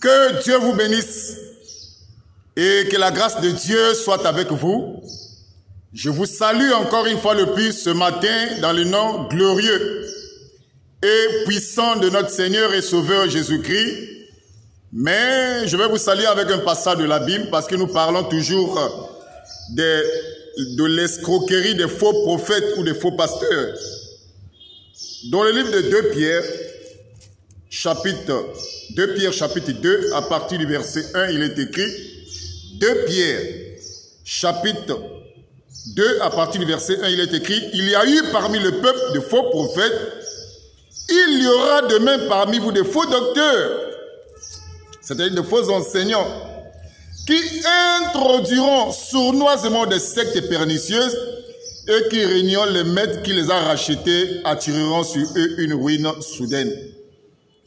Que Dieu vous bénisse et que la grâce de Dieu soit avec vous. Je vous salue encore une fois le plus ce matin dans le nom glorieux et puissant de notre Seigneur et Sauveur Jésus-Christ. Mais je vais vous saluer avec un passage de la Bible parce que nous parlons toujours de l'escroquerie des faux prophètes ou des faux pasteurs. Dans le livre de 2 Pierre, chapitre 2, à partir du verset 1, il est écrit 2 Pierre, chapitre 2, à partir du verset 1, il est écrit: il y a eu parmi le peuple de faux prophètes, il y aura demain parmi vous de faux docteurs, c'est-à-dire de faux enseignants, qui introduiront sournoisement des sectes pernicieuses et qui, régnant les maîtres qui les a rachetés, attireront sur eux une ruine soudaine.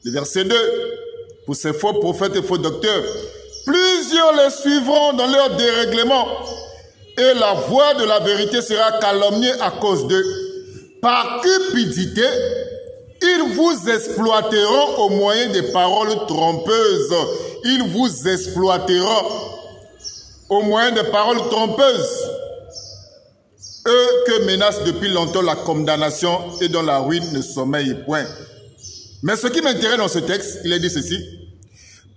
Le verset 2, pour ces faux prophètes et faux docteurs, plusieurs les suivront dans leur dérèglement et la voix de la vérité sera calomniée à cause d'eux. Par cupidité, ils vous exploiteront au moyen des paroles trompeuses. Ils vous exploiteront au moyen des paroles trompeuses. Eux que menace depuis longtemps la condamnation et dont la ruine ne sommeille point. Mais ce qui m'intéresse dans ce texte, il est dit ceci: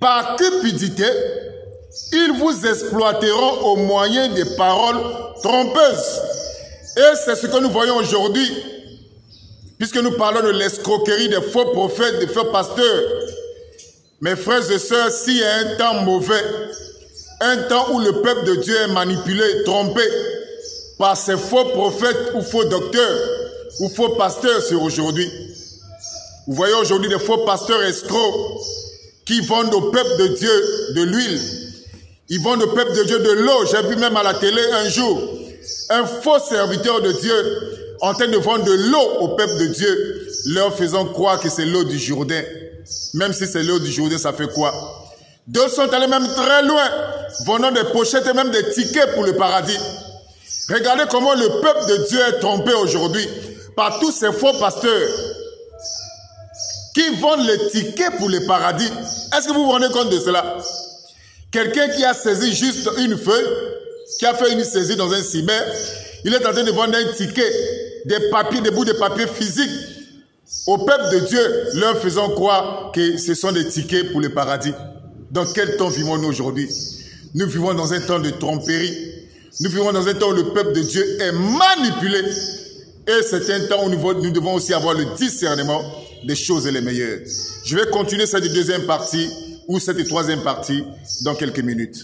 par cupidité, ils vous exploiteront au moyen des paroles trompeuses. Et c'est ce que nous voyons aujourd'hui, puisque nous parlons de l'escroquerie des faux prophètes, des faux pasteurs. Mes frères et sœurs, s'il y a un temps mauvais, un temps où le peuple de Dieu est manipulé, trompé par ces faux prophètes ou faux docteurs ou faux pasteurs, c'est aujourd'hui. Vous voyez aujourd'hui des faux pasteurs escrocs qui vendent au peuple de Dieu de l'huile. Ils vendent au peuple de Dieu de l'eau. J'ai vu même à la télé un jour un faux serviteur de Dieu en train de vendre de l'eau au peuple de Dieu, leur faisant croire que c'est l'eau du Jourdain. Même si c'est l'eau du Jourdain, ça fait quoi? D'autres sont allés même très loin, vendant des pochettes et même des tickets pour le paradis. Regardez comment le peuple de Dieu est trompé aujourd'hui par tous ces faux pasteurs qui vendent les tickets pour le paradis. Est-ce que vous vous rendez compte de cela? Quelqu'un qui a saisi juste une feuille, qui a fait une saisie dans un cyber, il est en train de vendre un ticket, des papiers, des bouts de papier physiques au peuple de Dieu, leur faisant croire que ce sont des tickets pour le paradis. Dans quel temps vivons-nous aujourd'hui? Nous vivons dans un temps de tromperie. Nous vivons dans un temps où le peuple de Dieu est manipulé. Et c'est un temps où nous devons aussi avoir le discernement des choses les meilleures. Je vais continuer cette deuxième partie ou cette troisième partie dans quelques minutes.